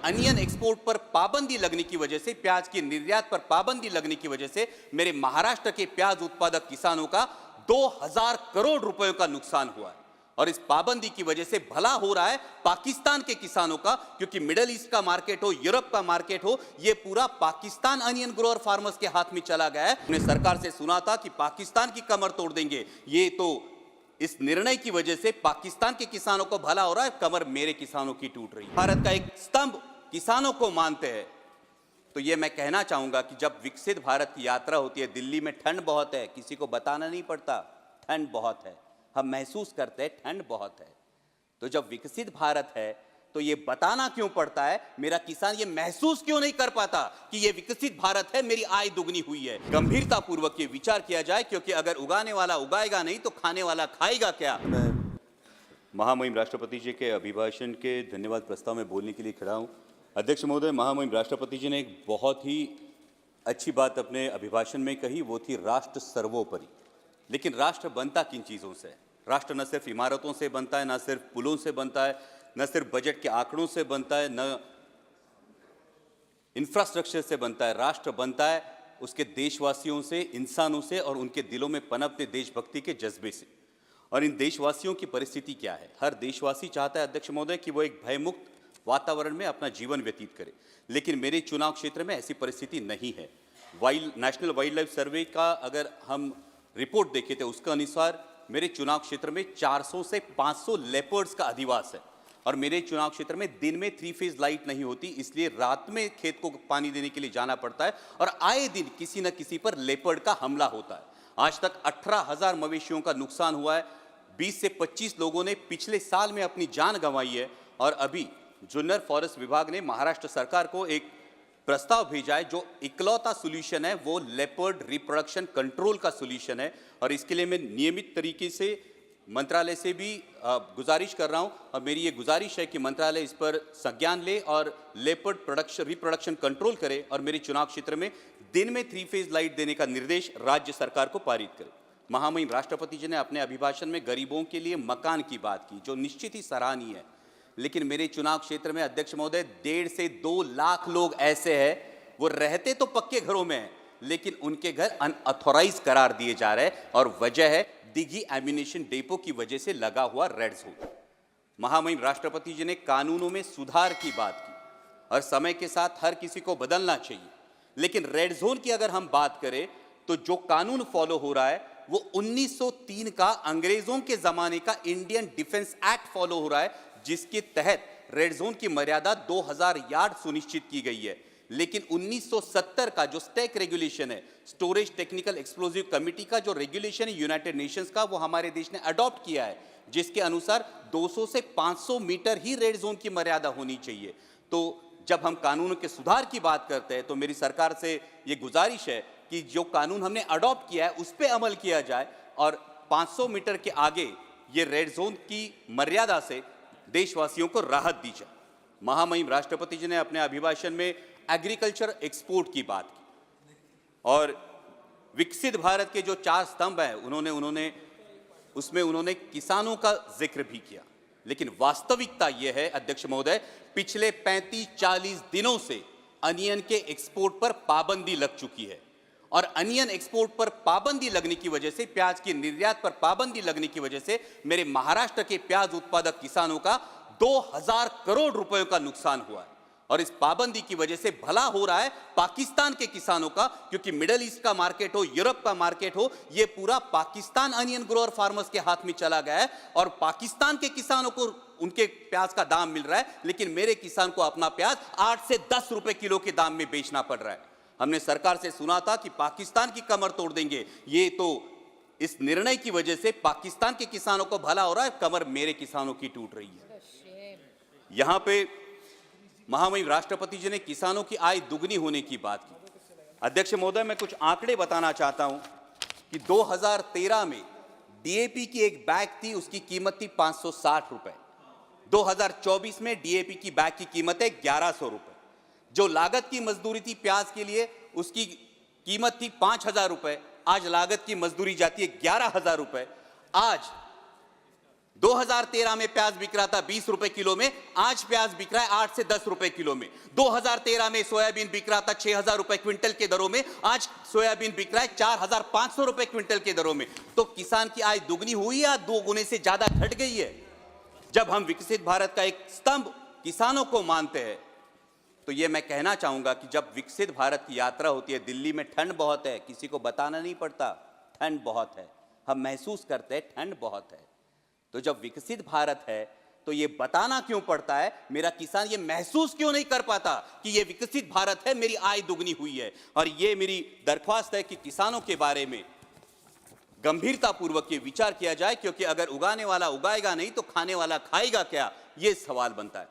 Onion export पर पाबंदी लगने की वजह से, प्याज के निर्यात पर पाबंदी लगने की वजह से मेरे महाराष्ट्र के प्याज उत्पादक किसानों का 2000 करोड़ रुपयों का नुकसान हुआ है। और इस पाबंदी की वजह से भला हो रहा है पाकिस्तान के किसानों का, क्योंकि मिडिल ईस्ट का मार्केट हो, यूरोप का मार्केट हो, ये पूरा पाकिस्तान अनियन ग्रोअर फार्मर्स के हाथ में चला गया है। हमने सरकार से सुना था कि पाकिस्तान की कमर तोड़ देंगे, ये तो इस निर्णय की वजह से पाकिस्तान के किसानों को भला हो रहा है, कमर मेरे किसानों की टूट रही है। भारत का एक स्तंभ किसानों को मानते हैं, तो ये मैं कहना चाहूंगा कि जब विकसित भारत की यात्रा होती है, दिल्ली में ठंड बहुत है, किसी को बताना नहीं पड़ता, ठंड बहुत है, हम महसूस करते हैं ठंड बहुत है। तो जब विकसित भारत है तो ये बताना क्यों पड़ता है, मेरा किसान ये महसूस क्यों नहीं कर पाता कि ये विकसित भारत है, मेरी आय दुगनी हुई है। गंभीरता पूर्वक ये विचार किया जाए, क्योंकि अगर उगाने वाला उगाएगा नहीं तो खाने वाला खाएगा क्या। मैं महामहिम राष्ट्रपति जी के अभिभाषण के धन्यवाद प्रस्ताव में बोलने के लिए खड़ा हूं। अध्यक्ष महोदय, महामहिम राष्ट्रपति जी ने एक बहुत ही अच्छी बात अपने अभिभाषण में कही, वो थी राष्ट्र सर्वोपरि। लेकिन राष्ट्र बनता किन चीज़ों से? राष्ट्र न सिर्फ इमारतों से बनता है, न सिर्फ पुलों से बनता है, न सिर्फ बजट के आंकड़ों से बनता है, न इंफ्रास्ट्रक्चर से बनता है। राष्ट्र बनता है उसके देशवासियों से, इंसानों से, और उनके दिलों में पनपते देशभक्ति के जज्बे से। और इन देशवासियों की परिस्थिति क्या है? हर देशवासी चाहता है अध्यक्ष महोदय कि वो एक भयमुक्त वातावरण में अपना जीवन व्यतीत करे, लेकिन मेरे चुनाव क्षेत्र में ऐसी परिस्थिति नहीं है। नेशनल वाइल्ड लाइफ सर्वे का अगर हम रिपोर्ट देखे थे, उसके अनुसार मेरे चुनाव क्षेत्र में 400 से 500 लेपर्ड्स का अधिवास है। और मेरे चुनाव क्षेत्र में दिन में 3 फेज लाइट नहीं होती, इसलिए रात में खेत को पानी देने के लिए जाना पड़ता है, और आए दिन किसी न किसी पर लेपर्ड का हमला होता है। आज तक 18,000 मवेशियों का नुकसान हुआ है, 20 से 25 लोगों ने पिछले साल में अपनी जान गंवाई है। और अभी जुन्नर फॉरेस्ट विभाग ने महाराष्ट्र सरकार को एक प्रस्ताव भेजा है, जो इकलौता सोल्यूशन है वो लेपर्ड रिप्रोडक्शन कंट्रोल का सोल्यूशन है। और इसके लिए मैं नियमित तरीके से मंत्रालय से भी गुजारिश कर रहा हूं, और मेरी ये गुजारिश है कि मंत्रालय इस पर संज्ञान ले और लेपर्ड रिप्रोडक्शन कंट्रोल करे, और मेरे चुनाव क्षेत्र में दिन में 3 फेज लाइट देने का निर्देश राज्य सरकार को पारित करे। महामहिम राष्ट्रपति जी ने अपने अभिभाषण में गरीबों के लिए मकान की बात की, जो निश्चित ही सराहनीय है। लेकिन मेरे चुनाव क्षेत्र में अध्यक्ष महोदय 1.5 से 2 लाख लोग ऐसे हैं, वो रहते तो पक्के घरों में हैं, लेकिन उनके घर अनऑथोराइज करार दिए जा रहे हैं, और वजह है दिघी एम्यूनिशन डेपो की वजह से लगा हुआ रेड जोन। महामहिम राष्ट्रपति जी ने कानूनों में सुधार की बात की, और समय के साथ हर किसी को बदलना चाहिए। लेकिन रेड जोन की अगर हम बात करें तो जो कानून फॉलो हो रहा है वो 1903 का अंग्रेजों के जमाने का इंडियन डिफेंस एक्ट फॉलो हो रहा है, जिसके तहत रेड जोन की मर्यादा 2000 यार्ड सुनिश्चित की गई है। लेकिन 1970 का जो स्टैक रेगुलेशन है, स्टोरेज टेक्निकल एक्सप्लोजिव कमिटी का जो रेगुलेशन है यूनाइटेड नेशंस का, वो हमारे देश ने अडॉप्ट किया है, जिसके अनुसार 200 से 500 मीटर ही रेड जोन की मर्यादा होनी चाहिए। तो जब हम कानून के सुधार की बात करते हैं तो मेरी सरकार से ये गुजारिश है कि जो कानून हमने अडॉप्ट किया है उस पर अमल किया जाए, और 500 मीटर के आगे ये रेड जोन की मर्यादा से देशवासियों को राहत दी जाए। महामहिम राष्ट्रपति जी ने अपने अभिभाषण में एग्रीकल्चर एक्सपोर्ट की बात की, और विकसित भारत के जो 4 स्तंभ हैं उन्होंने किसानों का जिक्र भी किया। लेकिन वास्तविकता यह है अध्यक्ष महोदय, पिछले 35-40 दिनों से अनियन के एक्सपोर्ट पर पाबंदी लग चुकी है, और अनियन एक्सपोर्ट पर पाबंदी लगने की वजह से, प्याज के निर्यात पर पाबंदी लगने की वजह से मेरे महाराष्ट्र के प्याज उत्पादक किसानों का 2000 करोड़ रुपयों का नुकसान हुआ है। और इस पाबंदी की वजह से भला हो रहा है पाकिस्तान के किसानों का, क्योंकि मिडिल ईस्ट का मार्केट हो, यूरोप का मार्केट हो, ये पूरा पाकिस्तान अनियन ग्रोअर फार्मर्स के हाथ में चला गया है। और पाकिस्तान के किसानों को उनके प्याज का दाम मिल रहा है, लेकिन मेरे किसान को अपना प्याज 8 से 10 रुपए किलो के दाम में बेचना पड़ रहा है। हमने सरकार से सुना था कि पाकिस्तान की कमर तोड़ देंगे, ये तो इस निर्णय की वजह से पाकिस्तान के किसानों को भला हो रहा है, कमर मेरे किसानों की टूट रही है। यहां पे महामहिम राष्ट्रपति जी ने किसानों की आय दुगनी होने की बात की। अध्यक्ष महोदय, मैं कुछ आंकड़े बताना चाहता हूं कि 2013 में डीएपी की एक बैग थी, उसकी कीमत थी 560 रुपए। 2024 में डीएपी की बैग की कीमत है 1100 रुपए। जो लागत की मजदूरी थी प्याज के लिए, उसकी कीमत थी 5000 रुपए, आज लागत की मजदूरी जाती है 11,000 रुपए। आज 2013 में प्याज बिक रहा था 20 रुपए किलो में, आज प्याज बिक रहा है 8 से 10 रुपए किलो में। 2013 में सोयाबीन बिक रहा था 6,000 रुपए क्विंटल के दरों में, आज सोयाबीन बिक रहा है 4,500 रुपए क्विंटल के दरों में। तो किसान की आय दुगनी हुई या 2 गुने से ज्यादा घट गई है? जब हम विकसित भारत का एक स्तंभ किसानों को मानते हैं, तो ये मैं कहना चाहूंगा कि जब विकसित भारत की यात्रा होती है, दिल्ली में ठंड बहुत है, किसी को बताना नहीं पड़ता, ठंड बहुत है, हम महसूस करते हैं ठंड बहुत है। तो जब विकसित भारत है तो ये बताना क्यों पड़ता है? मेरा किसान ये महसूस क्यों नहीं कर पाता कि ये विकसित भारत है, मेरी आय दुगनी हुई है? और ये मेरी दरख्वास्त है कि किसानों के बारे में गंभीरतापूर्वक ये विचार किया जाए, क्योंकि अगर उगाने वाला उगाएगा नहीं तो खाने वाला खाएगा क्या, ये सवाल बनता है।